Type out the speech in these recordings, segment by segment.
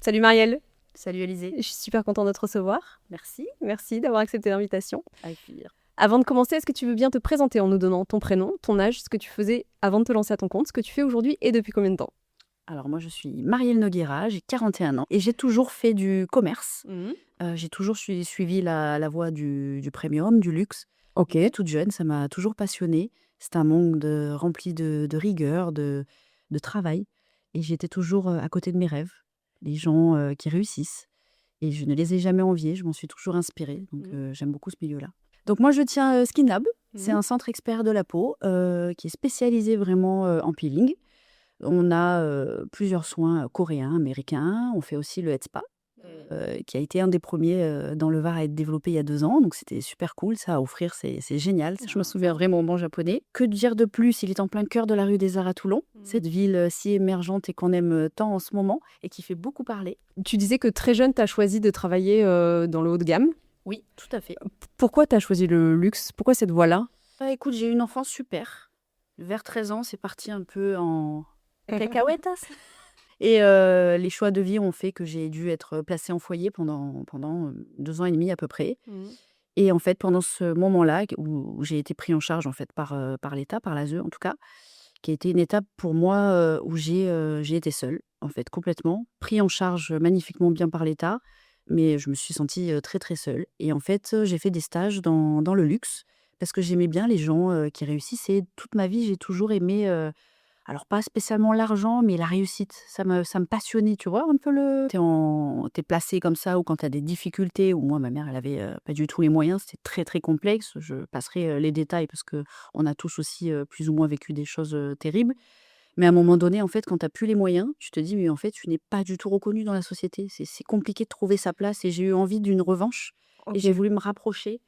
Salut Marielle, Salut Alizé. je suis super contente de te recevoir. Merci. Merci d'avoir accepté l'invitation. Avec plaisir. Avant de commencer, est-ce que tu veux bien te présenter en nous donnant ton prénom, ton âge, ce que tu faisais avant de te lancer à ton compte, ce que tu fais aujourd'hui et depuis combien de temps? Alors moi je suis Marielle Noguera, j'ai 41 ans et j'ai toujours fait du commerce. J'ai toujours suivi la voie du premium, du luxe. Ok. Depuis toute jeune, ça m'a toujours passionnée. C'est un monde rempli de rigueur, de travail. Et j'étais toujours à côté de mes rêves, les gens qui réussissent. Et je ne les ai jamais enviés, je m'en suis toujours inspirée. Donc j'aime beaucoup ce milieu-là. Donc moi je tiens Skin Lab, c'est un centre expert de la peau qui est spécialisé vraiment en peeling. On a plusieurs soins coréens, américains. On fait aussi le Head Spa, qui a été un des premiers dans le Var à être développé il y a 2 ans. Donc c'était super cool, ça à offrir, c'est génial. Je me souviens vraiment au moment japonais. Que dire de plus? Il est en plein cœur de la rue des Arts à Toulon, cette ville si émergente et qu'on aime tant en ce moment et qui fait beaucoup parler. Tu disais que très jeune, tu as choisi de travailler dans le haut de gamme. Oui, tout à fait. Pourquoi tu as choisi le luxe? Pourquoi cette voie-là? Écoute, j'ai eu une enfance super. Vers 13 ans, c'est parti un peu en cacahuètas. Et les choix de vie ont fait que j'ai dû être placée en foyer pendant 2 ans et demi à peu près. Et en fait, pendant ce moment-là, où j'ai été pris en charge en fait par l'État, par l'ASE en tout cas, qui a été une étape pour moi où j'ai été seule, en fait, complètement. Pris en charge magnifiquement bien par l'État, mais je me suis sentie très très seule. Et en fait, j'ai fait des stages dans le luxe, parce que j'aimais bien les gens qui réussissaient. Toute ma vie, j'ai toujours aimé alors pas spécialement l'argent, mais la réussite. Ça me passionnait, tu vois? Un peu le t'es placé comme ça ou quand tu as des difficultés ou moi, ma mère, elle avait pas du tout les moyens, c'était très, très complexe. Je passerai les détails parce qu'on a tous aussi plus ou moins vécu des choses terribles. Mais à un moment donné, en fait, quand tu as plus les moyens, tu te dis: «Mais en fait, tu n'es pas du tout reconnu dans la société». C'est compliqué de trouver sa place et j'ai eu envie d'une revanche et j'ai voulu me rapprocher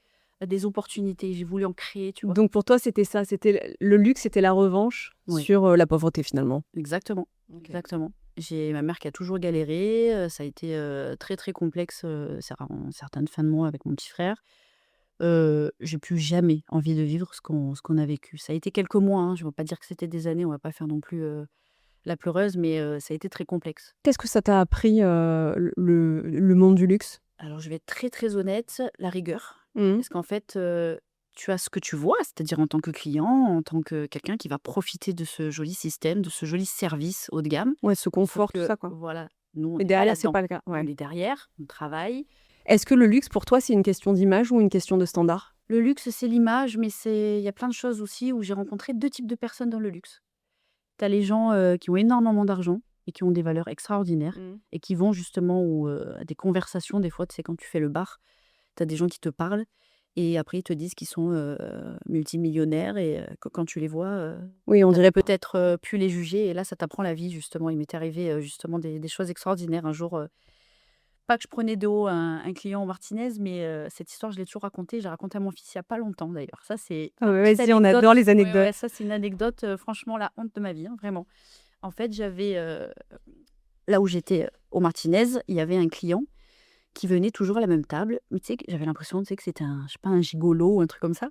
des opportunités. J'ai voulu en créer, tu vois? Donc pour toi, c'était ça, c'était le luxe, c'était la revanche Oui. sur la pauvreté finalement. Exactement, exactement. J'ai ma mère qui a toujours galéré, ça a été très, très complexe, en certaines fins de mois avec mon petit frère. J'ai plus jamais envie de vivre ce qu'on a vécu. Ça a été quelques mois, hein, je ne veux pas dire que c'était des années, on va pas faire non plus, la pleureuse, mais ça a été très complexe. Qu'est-ce que ça t'a appris le monde du luxe? Alors je vais être très, très honnête, la rigueur. Mhm. Parce qu'en fait, tu as ce que tu vois, c'est-à-dire en tant que client, en tant que quelqu'un qui va profiter de ce joli système, de ce joli service haut de gamme. Ouais, ce Sauf confort, tout que ça quoi. voilà, nous on Mais n'est pas derrière, c'est là-dedans. pas le cas. On Ouais. est derrière, on travaille. Est-ce que le luxe, pour toi, c'est une question d'image ou une question de standard? Le luxe, c'est l'image, mais il y a plein de choses aussi où j'ai rencontré 2 types de personnes dans le luxe. Tu as les gens, qui ont énormément d'argent et qui ont des valeurs extraordinaires et qui vont justement à des conversations des fois, tu sais, quand tu fais le bar, tu as des gens qui te parlent et après ils te disent qu'ils sont, multimillionnaires et quand tu les vois, Oui, on tu dirait peut-être, pu les juger et là, ça t'apprend la vie justement. Il m'est arrivé, justement des choses extraordinaires. Un jour, pas que je prenais de haut un client au Martinez, mais cette histoire, je l'ai toujours racontée. J'ai raconté à mon fils il y a pas longtemps d'ailleurs. Ça, c'est Ah la ouais, petite vas-y, on anecdote. adore les Ouais, anecdotes. ouais, ça, c'est une anecdote, franchement la honte de ma vie, hein, vraiment. En fait, j'avais, là où j'étais, au Martinez, il y avait un client qui venait toujours à la même table, mais tu sais, j'avais l'impression, tu sais, que c'était je sais pas, un gigolo ou un truc comme ça.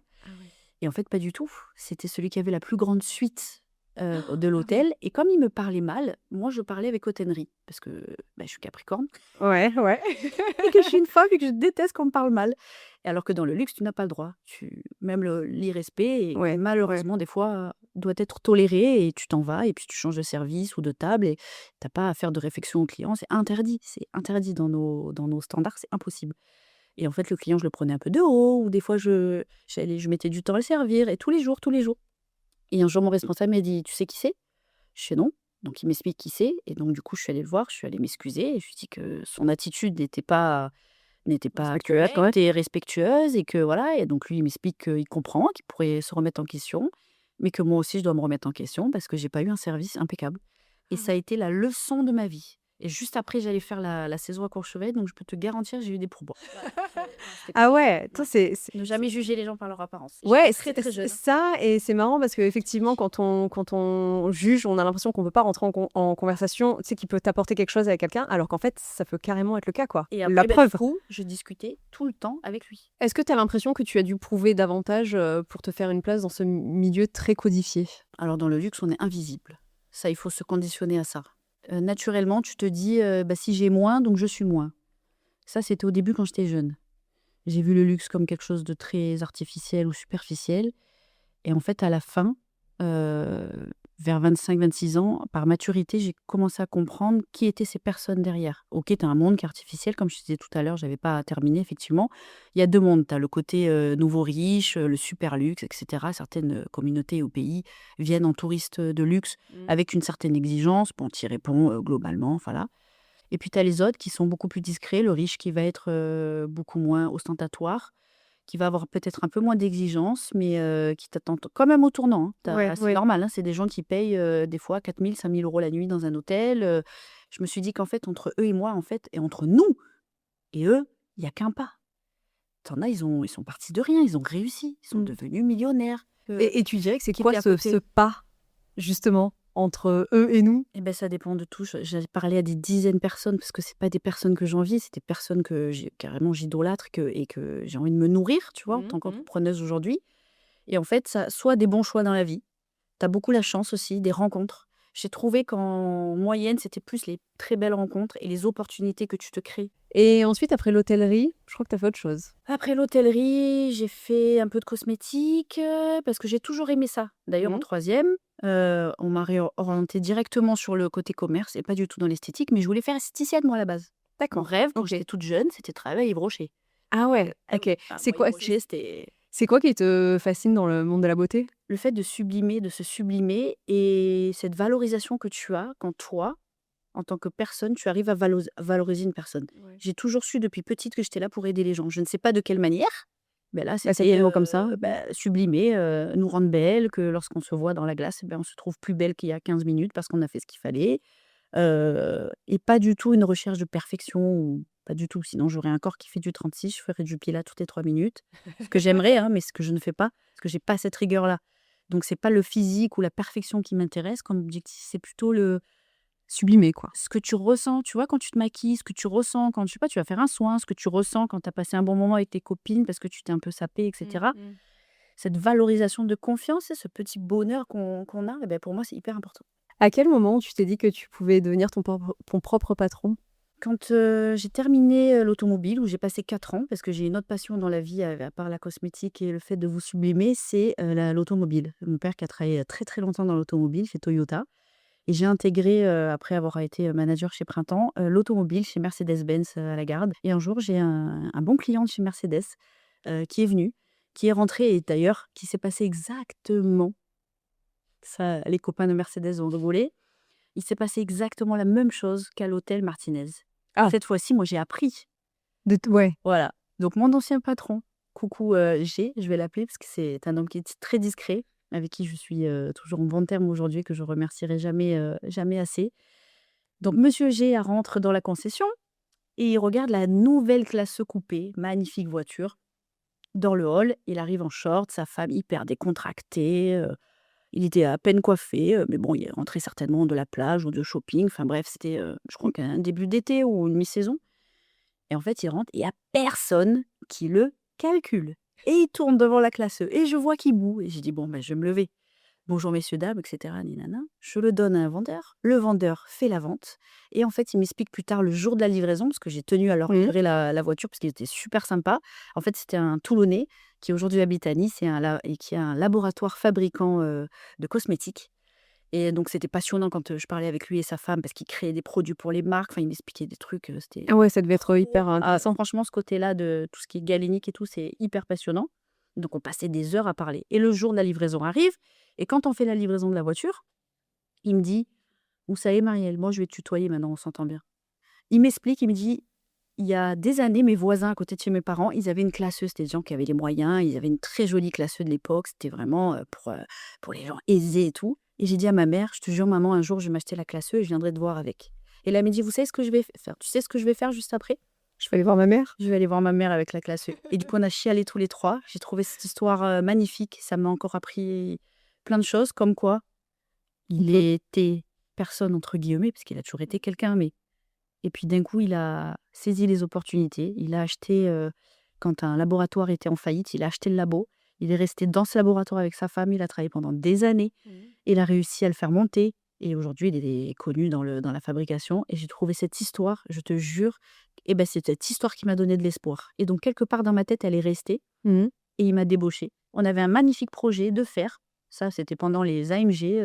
Et en fait, pas du tout. C'était celui qui avait la plus grande suite de l'hôtel. Et comme il me parlait mal, moi, je parlais avec hautaine parce que je suis Capricorne Ouais, ouais. et que je suis une femme et que je déteste qu'on me parle mal. Et alors que dans le luxe, tu n'as pas le droit. Même l'irrespect, et Ouais, malheureusement, des fois, doit être toléré et tu t'en vas et puis tu changes de service ou de table et tu n'as pas à faire de réflexion au client. C'est interdit. C'est interdit dans nos standards. C'est impossible. Et en fait, le client, je le prenais un peu de haut ou des fois, je mettais du temps à le servir et tous les jours, tous les jours. Et un jour, mon responsable m'a dit: «Tu sais qui c'est?» Je fais: «Non». Donc il m'explique qui c'est et donc du coup, je suis allée le voir, je suis allée m'excuser et je lui ai dit que son attitude n'était pas Respectueuse, correcte et respectueuse et que voilà. Et donc lui, il m'explique qu'il comprend, qu'il pourrait se remettre en question, mais que moi aussi, je dois me remettre en question parce que j'ai pas eu un service impeccable. Et ça a été la leçon de ma vie. Et juste après, j'allais faire la saison à Courchevel, donc je peux te garantir, j'ai eu des pourboires. Ah ouais, toi, Ne jamais juger les gens par leur apparence. Ouais, J'étais très, très jeune, hein. ça, et c'est marrant parce qu'effectivement, quand on juge, on a l'impression qu'on ne peut pas rentrer en conversation, tu sais, qui peut t'apporter quelque chose avec quelqu'un, alors qu'en fait, ça peut carrément être le cas, quoi. Et La après, preuve. du coup, je discutais tout le temps avec lui. Est-ce que tu as l'impression que tu as dû prouver davantage pour te faire une place dans ce milieu très codifié? Alors, dans le luxe, on est invisible. Ça, il faut se conditionner à ça. Naturellement, tu te dis, bah, si j'ai moins, donc je suis moins. Ça, c'était au début quand j'étais jeune. J'ai vu le luxe comme quelque chose de très artificiel ou superficiel. Et en fait, à la fin, heu, vers 25-26 ans, par maturité, j'ai commencé à comprendre qui étaient ces personnes derrière. OK, tu as un monde qui est artificiel, comme je disais tout à l'heure, j'avais pas terminé effectivement. Il y a 2 mondes, tu as le côté, nouveau riche, le super luxe et cetera. Certaines, communautés ou pays viennent en touristes, de luxe Mmh. avec une certaine exigence. Bon, tu y réponds, globalement, voilà. Et puis tu as les autres qui sont beaucoup plus discrets, le riche qui va être, beaucoup moins ostentatoire, qui va avoir peut-être un peu moins d'exigences, mais qui t'attend quand même au tournant, hein. Ouais, C'est ouais. normal, hein, c'est des gens qui payent, des fois 4 000, 5 000 € la nuit dans un hôtel, je me suis dit qu'en fait, entre eux et moi, en fait et entre nous et eux, il y a qu'un pas. Tu en as, ils sont partis de rien, ils ont réussi, ils sont Mmh. devenus millionnaires, Et tu dirais que c'est qui quoi étaient à ce côté. pas, justement, entre eux et nous? Eh ben ça dépend de tout. J'ai parlé à des dizaines de personnes parce que c'est pas des personnes que j'envie, c'est des personnes que j'idolâtre et que j'ai envie de me nourrir, tu vois, en Mmh tant mh. qu'entrepreneuse aujourd'hui. Et en fait, ça soit des bons choix dans la vie. Tu as beaucoup la chance aussi, des rencontres. J'ai trouvé qu'en moyenne, c'était plus les très belles rencontres et les opportunités que tu te crées. Et ensuite, après l'hôtellerie, je crois que tu as fait autre chose? Après l'hôtellerie, j'ai fait un peu de cosmétique, parce que j'ai toujours aimé ça. D'ailleurs, en Mmh. troisième, on m'a réorientée directement sur le côté commerce et pas du tout dans l'esthétique, mais je voulais faire esthéticienne, moi, à la base. Mon D'accord, rêve, quand OK. j'étais toute jeune, c'était travailler à Yves Rocher. Ah ouais, Ah OK. oui, ah, C'est moi, Yves quoi Rocher, c'était c'est quoi qui te fascine dans le monde de la beauté? le fait de sublimer, de se sublimer et cette valorisation que tu as quand toi, en tant que personne, tu arrives à valoriser une personne. Ouais. J'ai toujours su depuis petite que j'étais là pour aider les gens. Je ne sais pas de quelle manière, mais là, Bah, c'est c'était, tellement comme ça. Mmh. sublimer, nous rendre belles, que lorsqu'on se voit dans la glace, on se trouve plus belle qu'il y a 15 minutes parce qu'on a fait ce qu'il fallait, et pas du tout une recherche de perfection ou pas du tout. Sinon, j'aurais un corps qui fait du 36, je ferais du pilates toutes les 3 minutes. Ce que j'aimerais, hein, mais ce que je ne fais pas, parce que j'ai pas cette rigueur-là. Donc c'est pas le physique ou la perfection qui m'intéresse comme objectif, c'est plutôt le Sublimer, quoi. ce que tu ressens, tu vois, quand tu te maquilles, ce que tu ressens quand, je sais pas, tu vas faire un soin, ce que tu ressens quand tu as passé un bon moment avec tes copines parce que tu t'es un peu sapée et Mmh cetera. mh. Cette valorisation de confiance et ce petit bonheur qu'on a, et beh, pour moi, c'est hyper important. À quel moment tu t'es dit que tu pouvais devenir ton propre patron? Quand, j'ai terminé, l'automobile où j'ai passé 4 ans parce que j'ai une autre passion dans la vie à part la cosmétique et le fait de vous sublimer, c'est, l'automobile. Mon père qui a travaillé, très, très longtemps dans l'automobile chez Toyota. Et j'ai intégré, après avoir été, manager chez Printemps, l'automobile chez Mercedes-Benz, à la Garde. Et un jour, j'ai un bon client de chez Mercedes, qui est venu, qui est rentré et d'ailleurs qui s'est passé exactement ça, les copains de Mercedes ont rigolé. Il s'est passé exactement la même chose qu'à l'hôtel Martinez. Ah, Cette fois-ci, moi, j'ai appris. ouais. Voilà. Donc mon ancien patron, coucou, G, je vais l'appeler parce que c'est un homme qui est très discret, avec qui je suis, toujours en bons termes aujourd'hui, que je remercierai jamais, jamais assez. Donc monsieur G rentre dans la concession et il regarde la nouvelle classe coupé, magnifique voiture. Dans le hall, il arrive en short, sa femme hyper décontractée, il était à peine coiffé, mais bon, il est rentré certainement de la plage ou de shopping, enfin bref, c'était, je crois qu'un début d'été ou une mi-saison. Et en fait, il rentre et il y a personne qui le calcule. Et il tourne devant la classe E et je vois qu'il boue et j'ai dit: «Bon, ben, je vais me lever. Bonjour messieurs, dames» et cetera ni na na. Je le donne à un vendeur. Le vendeur fait la vente et en fait, il m'explique plus tard le jour de la livraison, parce que j'ai tenu à leur Mmh. livrer la voiture parce qu'il était super sympa. En fait, c'était un Toulonnais qui aujourd'hui habite à Nice et qui a un laboratoire fabricant, de cosmétiques. Et donc c'était passionnant quand, je parlais avec lui et sa femme parce qu'ils créaient des produits pour les marques. Enfin, il m'expliquait des trucs, c'était Ah ouais, ça devait être trop hyper intéressant. franchement, ce côté-là de tout ce qui est galénique et tout, c'est hyper passionnant. Donc on passait des heures à parler et le jour de la livraison arrive et quand on fait la livraison de la voiture, il me dit: «Vous savez Marielle, moi je vais te tutoyer maintenant, on s'entend bien». Il m'explique, il me dit: «Il y a des années, mes voisins à côté de chez mes parents, ils avaient une classeuse». C'était des gens qui avaient les moyens, ils avaient une très jolie classeuse de l'époque, c'était vraiment, pour les gens aisés et tout. Et j'ai dit à ma mère: «Je te jure maman, un jour je vais m'acheter la classeuse et je viendrai te voir avec». Et là, elle m'a dit: «Vous savez ce que je vais faire? Tu sais ce que je vais faire juste après?» Je vais aller voir ma mère. Je vais aller voir ma mère avec la classe E. Et du coup, on a chialé tous les 3. J'ai trouvé cette histoire, magnifique. Ça m'a encore appris plein de choses, comme quoi il était «personne» entre guillemets, parce qu'il a toujours été quelqu'un, mais et puis d'un coup, il a saisi les opportunités. Il a acheté, quand un laboratoire était en faillite, il a acheté le labo. Il est resté dans ce laboratoire avec sa femme, il a travaillé pendant des années. Mmh. Il a réussi à le faire monter. Et aujourd'hui, il est connu dans la fabrication. Et j'ai trouvé cette histoire, je te jure, et ben, c'est cette histoire qui m'a donné de l'espoir. Et donc, quelque part dans ma tête, elle est restée Mhm. et il m'a débauché. On avait un magnifique projet de faire. Ça, c'était pendant les AMG,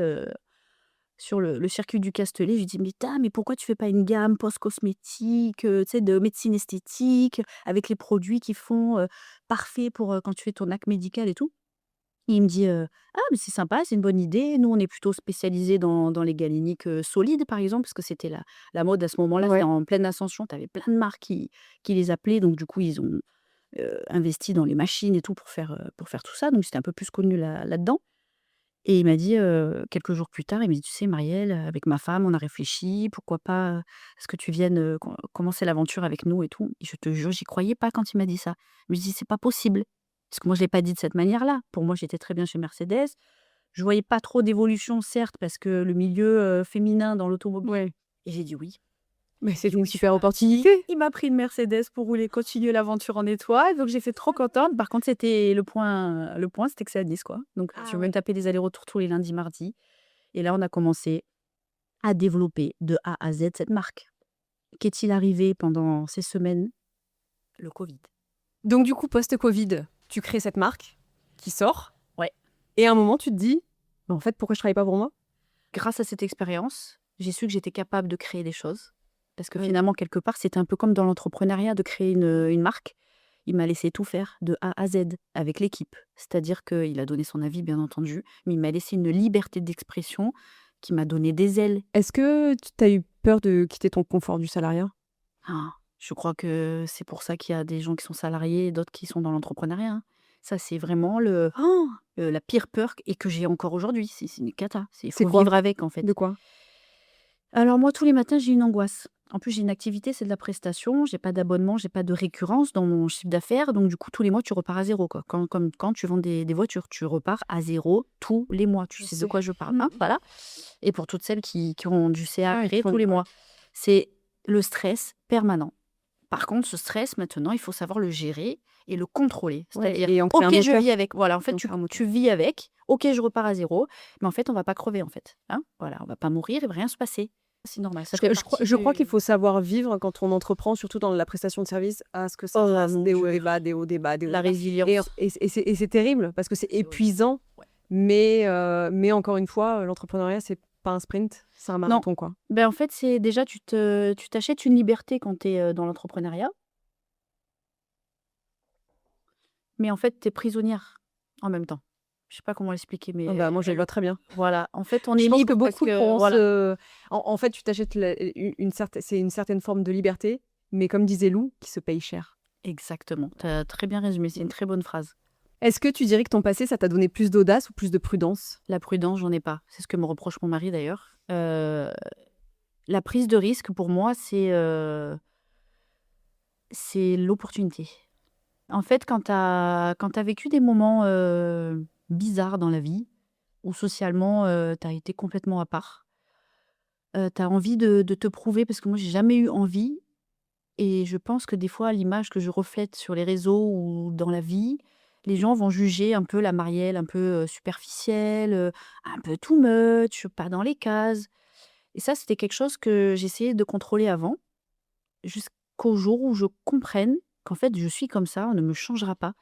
sur le circuit du Castellet. Je lui dis: mais pourquoi tu fais pas une gamme post-cosmétique, tu sais, de médecine esthétique, avec les produits qui font parfait pour quand tu fais ton acte médical et tout. Et il me dit ah, mais c'est sympa, c'est une bonne idée. Nous, on est plutôt spécialisés dans les galéniques solides, par exemple, parce que c'était la mode à ce moment-là, c'était Ouais. en pleine ascension. Tu avais plein de marques qui les appelaient. Donc, du coup, ils ont investi dans les machines et tout pour faire tout ça. Donc, c'était un peu plus connu là-dedans. Et il m'a dit, quelques jours plus tard, il m'a dit: «Tu sais Marielle, avec ma femme, on a réfléchi, pourquoi pas, est-ce que tu viennes, commencer l'aventure avec nous et tout?» Et je te jure, j'y croyais pas quand il m'a dit ça. Je me dis: «C'est pas possible». Parce que moi, je l'ai pas dit de cette manière-là. Pour moi, j'étais très bien chez Mercedes. Je voyais pas trop d'évolution, certes, parce que le milieu, féminin dans l'automobile, Ouais. et j'ai dit: «Oui». Mais Du c'était une coup, je suis super partie. opportunité. Il m'a pris une Mercedes pour continuer l'aventure en étoile, donc j'étais trop contente. Par contre, c'était le point, c'était que c'est à Nice, quoi. Donc je Ah vais me ouais. taper des allers-retours tous les lundis, mardis. Et là, on a commencé à développer de A à Z cette marque. Qu'est-il arrivé pendant ces semaines? Le Covid. Donc du coup, post-Covid, tu crées cette marque qui sort. Ouais. Et à un moment, tu te dis, bah, en fait, pourquoi je travaille pas pour moi? Grâce à cette expérience, j'ai su que j'étais capable de créer des choses. Parce que Oui. finalement, quelque part, c'était un peu comme dans l'entrepreneuriat de créer une marque. Il m'a laissé tout faire de A à Z avec l'équipe. C'est-à-dire qu'il a donné son avis, bien entendu, mais il m'a laissé une liberté d'expression qui m'a donné des ailes. Est-ce que tu as eu peur de quitter ton confort du salariat? Ah, je crois que c'est pour ça qu'il y a des gens qui sont salariés et d'autres qui sont dans l'entrepreneuriat, hein. Ça, c'est vraiment la pire peur et que j'ai encore aujourd'hui. C'est une cata. Il C'est faut quoi? vivre avec, en fait. De quoi? Alors moi, tous les matins, j'ai une angoisse. En plus, j'ai une activité, c'est de la prestation. J'ai pas d'abonnement, j'ai pas de récurrence dans mon chiffre d'affaires. Donc, du coup, tous les mois, tu repars à zéro, quoi. Comme quand tu vends des voitures, tu repars à zéro tous les mois. Tu Je sais de sais. quoi je parle, hein, voilà. Et pour toutes celles qui ont du CA Ah, à et qui créer font tous les ouais. mois, c'est le stress permanent. Par contre, ce stress, maintenant, il faut savoir le gérer et le contrôler. Ouais, C'est-à-dire, et en créer un OK, je moteur. vis avec. Voilà, en fait, En tu, créer un moteur. tu vis avec. OK, je repars à zéro. Mais en fait, on va pas crever, en fait. Hein, voilà, on va pas mourir, il va rien se passer. C'est normal. Ça fait Je crois, partie je crois qu'il du. faut savoir vivre quand on entreprend, surtout dans la prestation de service, à ce que ça Oh fasse mon des hauts, Dieu, des bas, des hauts, des bas, des hauts, la des bas. résilience. Et c'est terrible parce que c'est C'est horrible. épuisant. Ouais. Mais encore une fois, l'entrepreneuriat, c'est pas un sprint, c'est un Non. marathon, quoi. Ben, en fait, c'est déjà, tu t'achètes une liberté quand tu es dans l'entrepreneuriat, mais en fait, tu es prisonnière en même temps. Je sais pas comment l'expliquer, mais Ah bah, moi, je le vois très bien. voilà. En fait, on Je est pense que libre parce beaucoup que, pourront voilà. En fait, tu t'achètes c'est une certaine forme de liberté, mais comme disait Lou, qui se paye cher. Exactement. Tu as très bien résumé. C'est une très bonne phrase. Est-ce que tu dirais que ton passé, ça t'a donné plus d'audace ou plus de prudence? La prudence, j'en ai pas. C'est ce que me reproche mon mari d'ailleurs. La prise de risque, pour moi, c'est l'opportunité. En fait, quand tu as vécu des moments bizarres dans la vie, où socialement, tu as été complètement à part, tu as envie de te prouver, parce que moi, j'ai jamais eu envie. Et je pense que des fois, l'image que je reflète sur les réseaux ou dans la vie, les gens vont juger un peu la Marielle un peu superficielle, un peu too much, pas dans les cases. Et ça, c'était quelque chose que j'essayais de contrôler avant, jusqu'au jour où je comprenne qu'en fait, je suis comme ça, on ne me changera pas.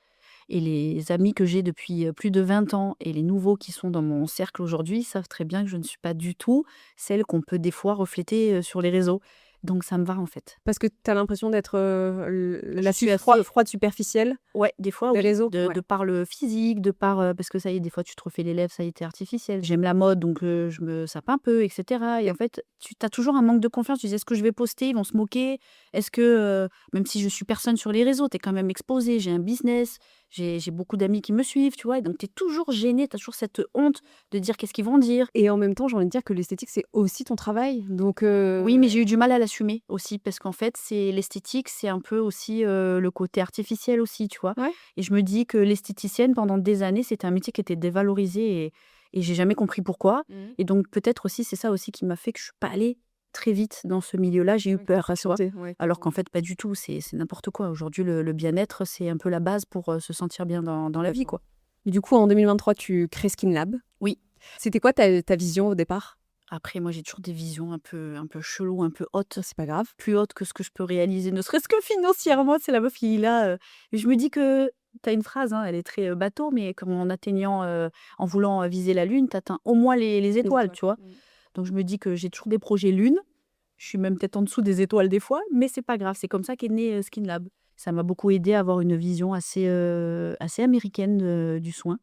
Et les amis que j'ai depuis plus de 20 ans et les nouveaux qui sont dans mon cercle aujourd'hui savent très bien que je ne suis pas du tout celle qu'on peut des fois refléter sur les réseaux. Donc ça me va, en fait. Parce que tu as l'impression d'être la suis froide superficielle Ouais, des fois, des oui. réseaux? De Ouais. de par le physique, de par, parce que ça y est, des fois, tu te refais les lèvres, ça y est, tu artificielle. J'aime la mode, donc je me sape un peu, et cetera. Et en fait, tu as toujours un manque de confiance. Tu dis: «Est-ce que je vais poster? Ils vont se moquer? Est-ce que» même si je suis personne sur les réseaux, tu es quand même exposée. J'ai un business, j'ai beaucoup d'amis qui me suivent, tu vois? Et donc tu es toujours gênée, tu as toujours cette honte de dire: «Qu'est-ce qu'ils vont dire?» Et en même temps, j'ai envie de dire que l'esthétique, c'est aussi ton travail. Donc, Oui, mais j'ai eu du mal à l'assumer aussi, parce qu'en fait, c'est l'esthétique, c'est un peu aussi le côté artificiel aussi, tu vois. ouais. Et je me dis que l'esthéticienne, pendant des années, c'était un métier qui était dévalorisé, et j'ai jamais compris pourquoi. Mhm. Et donc, peut-être aussi, c'est ça aussi qui m'a fait que je suis pas allée très vite dans ce milieu-là. J'ai eu peur, tu vois. Ouais. Alors qu'en fait, pas du tout. C'est n'importe quoi. Aujourd'hui, le bien-être, c'est un peu la base pour se sentir bien dans la vie, quoi. Du coup, en 2023, tu crées Skin Lab. Oui. C'était quoi ta vision au départ? Après, moi, j'ai toujours des visions un peu cheloues, un peu hautes, C'est pas grave. plus hautes que ce que je peux réaliser, ne serait-ce que financièrement. C'est la meuf qui est là. Je me dis que tu as une phrase, hein, elle est très bateau, mais en voulant viser la lune, tu atteins au moins les Les étoiles, étoiles. tu vois. Donc, je me dis que j'ai toujours des projets lune. Je suis même peut-être en dessous des étoiles des fois, mais c'est pas grave. C'est comme ça qu'est né Skin Lab. Ça m'a beaucoup aidé à avoir une vision assez américaine du soin.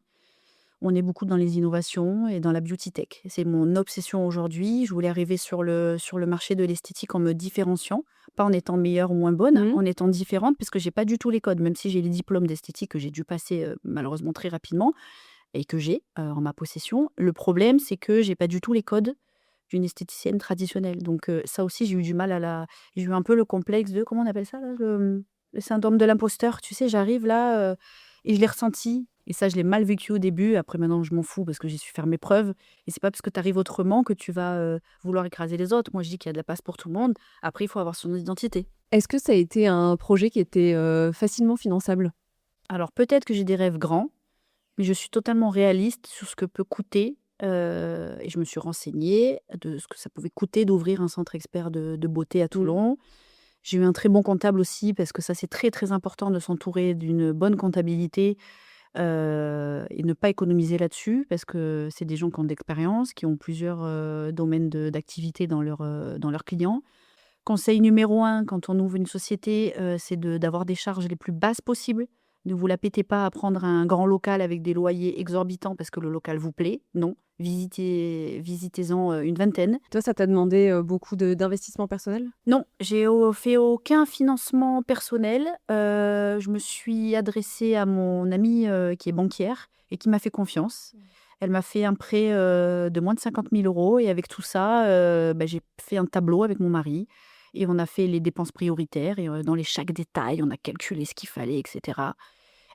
On est beaucoup dans les innovations et dans la beauty tech. C'est mon obsession aujourd'hui. Je voulais arriver sur le marché de l'esthétique en me différenciant, pas en étant meilleure ou moins bonne, Mhm. en étant différente, parce que j'ai pas du tout les codes, même si j'ai les diplômes d'esthétique que j'ai dû passer malheureusement très rapidement et que j'ai en ma possession. Le problème, c'est que j'ai pas du tout les codes d'une esthéticienne traditionnelle. Donc ça aussi, j'ai eu du mal j'ai eu un peu le complexe de, comment on appelle ça là, le syndrome de l'imposteur. Tu sais, j'arrive là et je l'ai ressenti. Et ça, je l'ai mal vécu au début. Après, maintenant, je m'en fous parce que j'ai su faire mes preuves. Et c'est pas parce que tu arrives autrement que tu vas vouloir écraser les autres. Moi, je dis qu'il y a de la place pour tout le monde. Après, il faut avoir son identité. Est-ce que ça a été un projet qui était facilement finançable? Alors, peut-être que j'ai des rêves grands, mais je suis totalement réaliste sur ce que peut coûter. Et je me suis renseignée de ce que ça pouvait coûter d'ouvrir un centre expert de beauté à Toulon. J'ai eu un très bon comptable aussi, parce que ça, c'est très, très important de s'entourer d'une bonne comptabilité et ne pas économiser là-dessus, parce que c'est des gens qui ont de l'expérience, qui ont plusieurs domaines d'activité dans leurs clients. Conseil numéro un, quand on ouvre une société, c'est d'avoir des charges les plus basses possibles. Ne vous la pétez pas à prendre un grand local avec des loyers exorbitants parce que le local vous plaît. Non, visitez-en une vingtaine. Toi, ça t'a demandé beaucoup d'investissement personnel? Non, j'ai fait aucun financement personnel. Je me suis adressée à mon amie qui est banquière et qui m'a fait confiance. Elle m'a fait un prêt de moins de 50 000 euros, et avec tout ça, j'ai fait un tableau avec mon mari et on a fait les dépenses prioritaires, et dans chaque détail, on a calculé ce qu'il fallait, etc.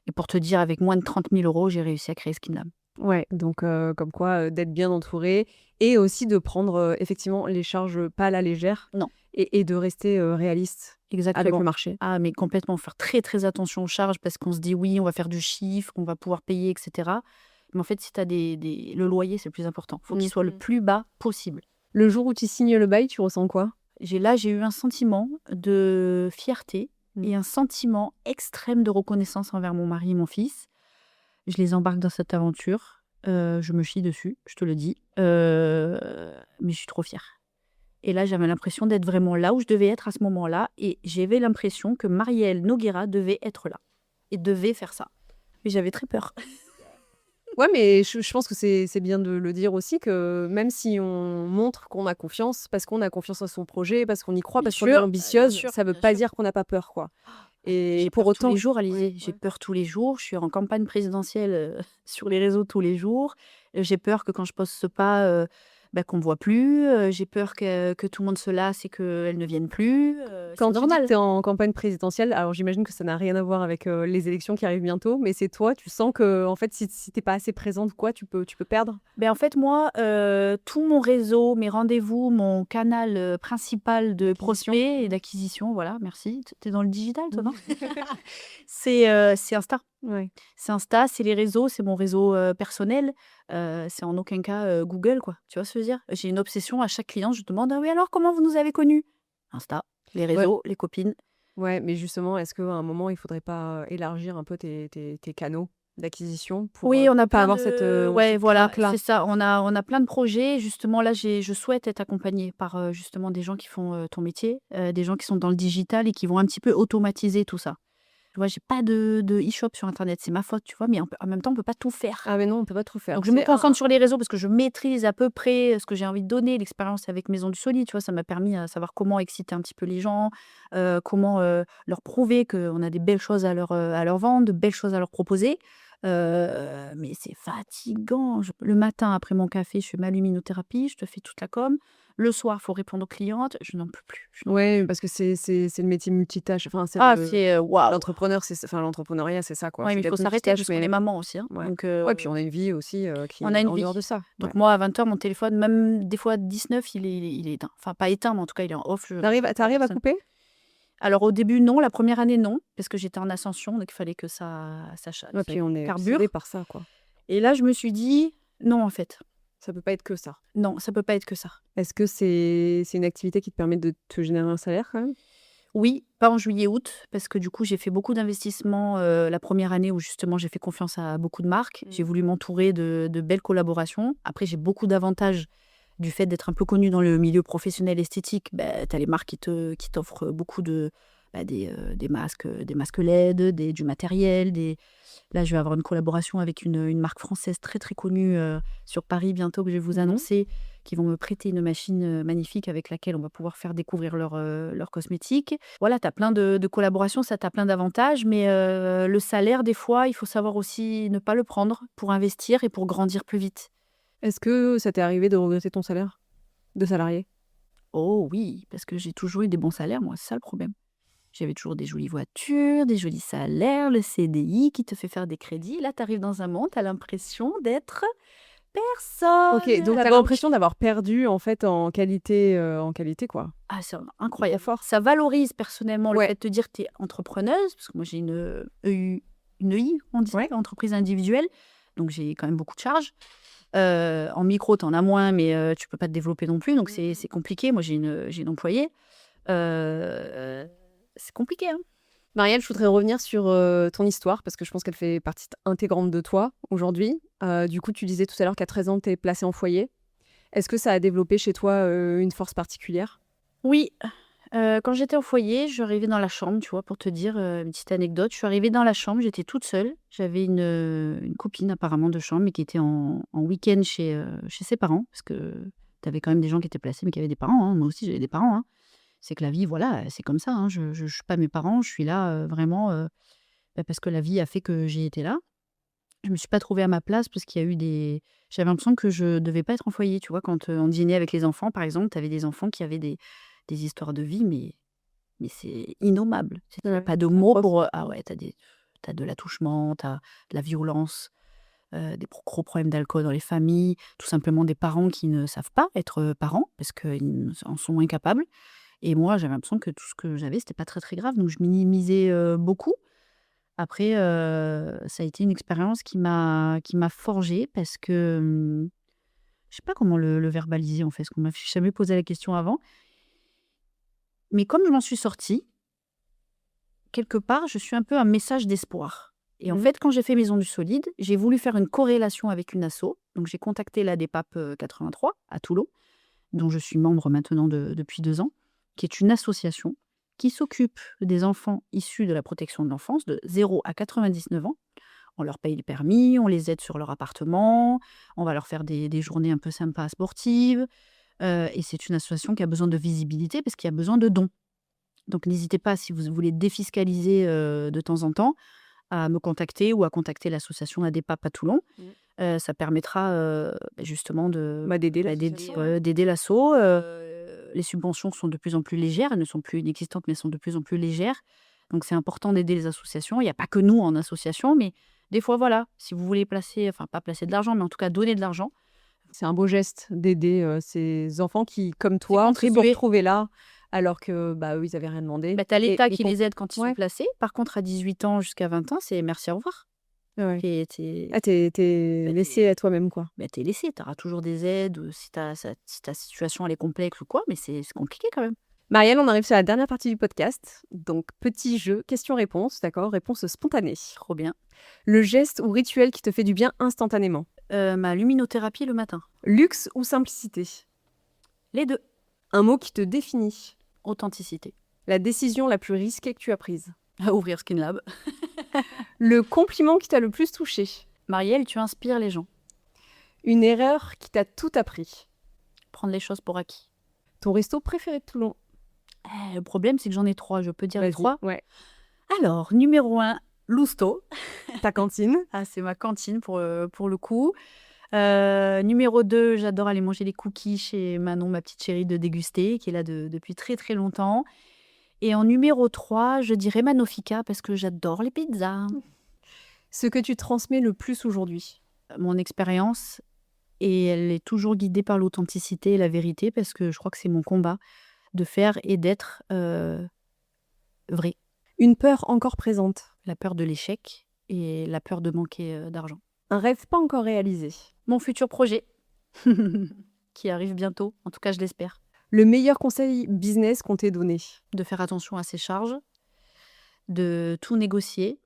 Et pour te dire, avec moins de 30 000 euros, j'ai réussi à créer Skin Lab. Ouais, donc comme quoi d'être bien entouré et aussi de prendre effectivement les charges pas à la légère Non, et de rester réaliste avec le exactement. marché. Ah, mais complètement, faire très très attention aux charges, parce qu'on se dit oui, on va faire du chiffre, on va pouvoir payer, etc. Mais en fait, si tu as le loyer, c'est le plus important. Il faut qu'il soit le plus bas possible. Le jour où tu signes le bail, tu ressens quoi? J'ai eu un sentiment de fierté Mm. et un sentiment extrême de reconnaissance envers mon mari et mon fils. Je les embarque dans cette aventure. Je me chie dessus, je te le dis. Mais je suis trop fière. Et là, j'avais l'impression d'être vraiment là où je devais être à ce moment-là. Et j'avais l'impression que Marielle Noguera devait être là et devait faire ça. Mais j'avais très peur. Ouais, mais je pense que c'est bien de le dire aussi, que même si on montre qu'on a confiance, parce qu'on a confiance en son projet, parce qu'on y croit, Bien parce qu'on est sûr, ambitieuse, bien sûr, ça veut bien pas sûr. dire qu'on n'a pas peur, quoi. Et J'ai pour peur tous autant, les jours, Alizé. ouais, J'ai ouais. peur tous les jours. Je suis en campagne présidentielle sur les réseaux tous les jours. J'ai peur que quand je poste ce pas, qu'on me voit plus. J'ai peur que tout le monde se lasse et qu'elle ne vienne plus. C'est Quand tu dis que normal. tu es en campagne présidentielle, alors j'imagine que ça n'a rien à voir avec les élections qui arrivent bientôt, mais c'est toi, tu sens que en fait, si t'es pas assez présente, quoi, tu peux perdre. En fait, moi, tout mon réseau, mes rendez-vous, mon canal principal de D'acquisition. prospects et d'acquisition, voilà, merci. Tu es dans le digital, toi, non? C'est Insta. Ouais. C'est Insta, c'est les réseaux, c'est mon réseau personnel. C'est en aucun cas Google, quoi. Tu vois ce que je veux dire? J'ai une obsession, à chaque client, je demande: «Ah oui, alors comment vous nous avez connus?» Insta, les Ouais. réseaux, les copines. Ouais, mais justement, est-ce qu'à un moment, il faudrait pas élargir un peu tes canaux d'acquisition pour Oui, on a pas plein avoir cette, de ouais, cette voilà, crainte-là? c'est ça. On a plein de projets. Justement, là, je souhaite être accompagnée par, justement, des gens qui font, ton métier, des gens qui sont dans le digital et qui vont un petit peu automatiser tout ça. Tu vois, j'ai pas de e-shop sur internet, c'est ma faute, tu vois? Mais en même temps, on peut pas tout faire. Ah mais non, on peut pas tout faire. Donc je me C'est un concentre sur les réseaux parce que je maîtrise à peu près ce que j'ai envie de donner. L'expérience avec Maison du Solide, tu vois, ça m'a permis à savoir comment exciter un petit peu les gens, comment, leur prouver qu'on a des belles choses à leur vendre, de belles choses à leur proposer. Mais c'est fatigant. Le matin, après mon café, je fais ma luminothérapie, je te fais toute la com. Le soir, il faut répondre aux clientes. Je n'en peux plus. Ouais, parce que c'est le métier multitâche. Enfin, c'est Ah, c'est waouh! l'entrepreneur, l'entrepreneuriat, c'est ça, quoi. Ouais, C'est mais il faut d'être s'arrêter multitâche, parce qu'on est maman aussi, hein. ouais. Donc, Ouais, puis on a une vie aussi qui on est a une en dehors vie. de ça. Ouais. Donc moi, à 20h, mon téléphone, même des fois à 19, il est éteint. Enfin, pas éteint, mais en tout cas, il est en off. Je T'arrives réponds à à personne. couper? Alors au début, non. La première année, non, parce que j'étais en ascension, donc il fallait que ça Ouais, puis on est carbure. obsédé par ça, quoi. Et là, je me suis dit: «Non, en fait, Ça peut pas être que ça. Non, ça peut pas être que ça. Est-ce que c'est une activité qui te permet de te générer un salaire quand même? Oui, pas en juillet-août, parce que du coup, j'ai fait beaucoup d'investissements la première année où justement j'ai fait confiance à beaucoup de marques. J'ai voulu m'entourer de belles collaborations. Après, j'ai beaucoup d'avantages du fait d'être un peu connue dans le milieu professionnel esthétique. Bah, tu as les marques qui t'offrent beaucoup des masques LED, du matériel. Là, je vais avoir une collaboration avec une marque française très très connue sur Paris bientôt que je vais vous annoncer, qui vont me prêter une machine magnifique avec laquelle on va pouvoir faire découvrir leurs cosmétiques. Voilà, tu as plein de collaborations, ça tu as plein d'avantages, mais le salaire, des fois, il faut savoir aussi ne pas le prendre pour investir et pour grandir plus vite. Est-ce que ça t'est arrivé de regretter ton salaire de salarié? Oh oui, parce que j'ai toujours eu des bons salaires, moi, c'est ça le problème. J'avais toujours des jolies voitures, des jolis salaires, le CDI qui te fait faire des crédits. Là, tu arrives dans un monde, tu as l'impression d'être personne. Ok, donc La t'as banque. l'impression d'avoir perdu en fait en qualité quoi. Ah, c'est Trop incroyable. fort. Ça valorise personnellement le Ouais. fait de te dire que tu es entrepreneuse, parce que moi j'ai une EI, on dit, Ouais. entreprise individuelle, donc j'ai quand même beaucoup de charges. En micro, tu en as moins, mais tu peux pas te développer non plus, donc c'est compliqué. Moi j'ai une employée. C'est compliqué, hein. Marielle, je voudrais revenir sur ton histoire parce que je pense qu'elle fait partie intégrante de toi aujourd'hui. Du coup, tu disais tout à l'heure qu'à 13 ans, tu es placée en foyer. Est-ce que ça a développé chez toi une force particulière? Oui, quand j'étais au foyer, je suis arrivée dans la chambre, tu vois, pour te dire, une petite anecdote. Je suis arrivée dans la chambre, j'étais toute seule. J'avais une copine apparemment de chambre, mais qui était en week-end chez ses parents, parce que tu avais quand même des gens qui étaient placés, mais qui avaient des parents, hein. Moi aussi, j'avais des parents, hein. C'est que la vie, voilà, c'est comme ça, hein. Je suis pas mes parents, je suis là, vraiment, parce que la vie a fait que j'ai été là. Je me suis pas trouvée à ma place parce qu'il y a eu j'avais l'impression que je devais pas être en foyer, tu vois? Quand, on dînait avec les enfants, par exemple, tu avais des enfants qui avaient des histoires de vie, mais c'est innommable. Il y a Ouais, pas de c'est mots atroce. pour, ah ouais, t'as de l'attouchement, t'as de la violence, des gros problèmes d'alcool dans les familles, tout simplement des parents qui ne savent pas être, parents parce qu'ils en sont incapables et moi, j'avais l'impression que tout ce que j'avais, c'était pas très, très grave, donc je minimisais, beaucoup. Après, ça a été une expérience qui m'a forgée parce que, je sais pas comment le verbaliser, en fait, parce qu'on m'a jamais posé la question avant. Mais comme je m'en suis sortie, quelque part, je suis un peu un message d'espoir. Et en fait, quand j'ai fait Maison du Solide, j'ai voulu faire une corrélation avec une asso. Donc j'ai contacté la DEPAP, 83 à Toulon, dont je suis membre maintenant depuis 2 ans, qui est une association qui s'occupe des enfants issus de la protection de l'enfance de 0 à 99 ans. On leur paye le permis, on les aide sur leur appartement, on va leur faire des journées un peu sympas sportives. Et c'est une association qui a besoin de visibilité parce qu'il y a besoin de dons. Donc n'hésitez pas, si vous voulez défiscaliser de temps en temps, à me contacter ou à contacter l'association ADEPAP à Toulon. Ça permettra justement D'aider d'aider l'association, ouais. d'aider l'asso. Les subventions sont de plus en plus légères, elles ne sont plus inexistantes, mais elles sont de plus en plus légères. Donc c'est important d'aider les associations. Il n'y a pas que nous en association, mais des fois, voilà, si vous voulez placer, enfin pas placer de l'argent, mais en tout cas donner de l'argent, C'est un beau geste d'aider ces enfants qui, comme c'est toi, se sont contribuer. retrouvés là alors que bah, eux, ils n'avaient rien demandé. Bah, tu as l'État Et qui les aide quand ils sont ouais. placés. Par contre, à 18 ans jusqu'à 20 ans, c'est merci, au revoir. Ouais. T'es Ah, t'es bah, laissé à toi-même, quoi. t'es laissé, tu auras toujours des aides si ta situation elle est complexe ou quoi, mais c'est compliqué quand même. Marielle, on arrive sur la dernière partie du podcast. Donc, petit jeu, question-réponse, d'accord? Réponse spontanée. Trop bien. Le geste ou rituel qui te fait du bien instantanément. Ma luminothérapie le matin. Luxe ou simplicité? Les deux. Un mot qui te définit. Authenticité. La décision la plus risquée que tu as prise. Ouvrir SkinLab. Le compliment qui t'a le plus touché. Marielle, tu inspires les gens. Une erreur qui t'a tout appris. Prendre les choses pour acquis. Ton resto préféré de Toulon. Le problème, c'est que j'en ai 3. Je peux dire les Vas-y. 3. Ouais. Alors, numéro 1, Lousto. Ta cantine. Ah, c'est ma cantine pour le coup. Numéro 2, j'adore aller manger les cookies chez Manon, ma petite chérie de déguster, qui est là depuis très très longtemps. Et en numéro 3, je dirais Manofika parce que j'adore les pizzas. Ce que tu transmets le plus aujourd'hui. Mon expérience, et elle est toujours guidée par l'authenticité et la vérité parce que je crois que c'est mon combat de faire et d'être vrai. Une peur encore présente. La peur de l'échec et la peur de manquer d'argent. Un rêve pas encore réalisé. Mon futur projet. qui arrive bientôt. En tout cas, je l'espère. Le meilleur conseil business qu'on t'ait donné? De faire attention à ses charges, de tout négocier,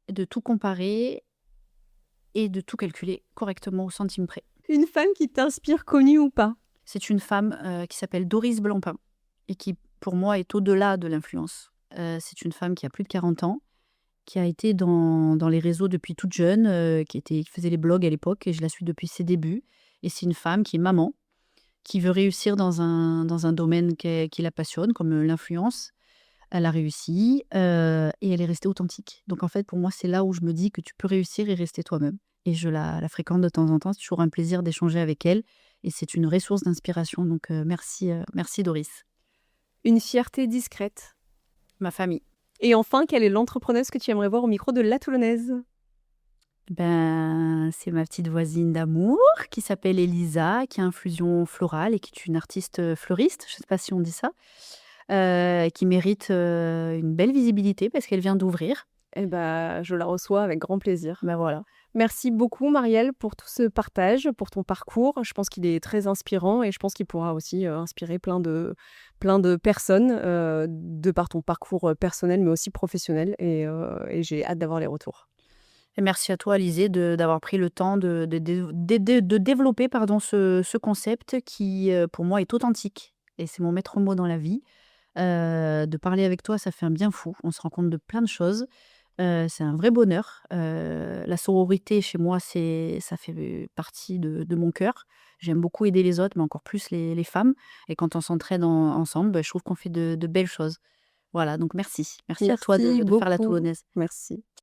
de tout comparer et de tout calculer correctement au centime près. Une femme qui t'inspire, connue ou pas? C'est une femme qui s'appelle Doris Blancpain et qui, pour moi, est au-delà de l'influence. C'est une femme qui a plus de 40 ans, qui a été dans les réseaux depuis toute jeune, qui faisait les blogs à l'époque, et je la suis depuis ses débuts. Et c'est une femme qui est maman, qui veut réussir dans un domaine qui la passionne, comme l'influence. Elle a réussi et elle est restée authentique. Donc en fait, pour moi, c'est là où je me dis que tu peux réussir et rester toi-même. Et je la fréquente de temps en temps. C'est toujours un plaisir d'échanger avec elle. Et c'est une ressource d'inspiration. Donc merci Doris. Une fierté discrète? Ma famille. Et enfin, quelle est l'entrepreneuse que tu aimerais voir au micro de La Toulonnaise? Ben, c'est ma petite voisine d'amour qui s'appelle Elisa, qui a Infusion Florale et qui est une artiste fleuriste, je ne sais pas si on dit ça, qui mérite une belle visibilité parce qu'elle vient d'ouvrir. Eh ben, je la reçois avec grand plaisir. Ben voilà. Merci beaucoup, Marielle, pour tout ce partage, pour ton parcours. Je pense qu'il est très inspirant et je pense qu'il pourra aussi inspirer plein de personnes de par ton parcours personnel, mais aussi professionnel. Et j'ai hâte d'avoir les retours. Et merci à toi, Alizé, d'avoir pris le temps de développer ce concept qui, pour moi, est authentique. Et c'est mon maître mot dans la vie. De parler avec toi, ça fait un bien fou. On se rend compte de plein de choses. C'est un vrai bonheur. La sororité, chez moi, ça fait partie de mon cœur. J'aime beaucoup aider les autres, mais encore plus les femmes. Et quand on s'entraide ensemble, je trouve qu'on fait de belles choses. Voilà, donc merci. Merci à toi Merci de faire la beaucoup. Toulonnaise. Merci.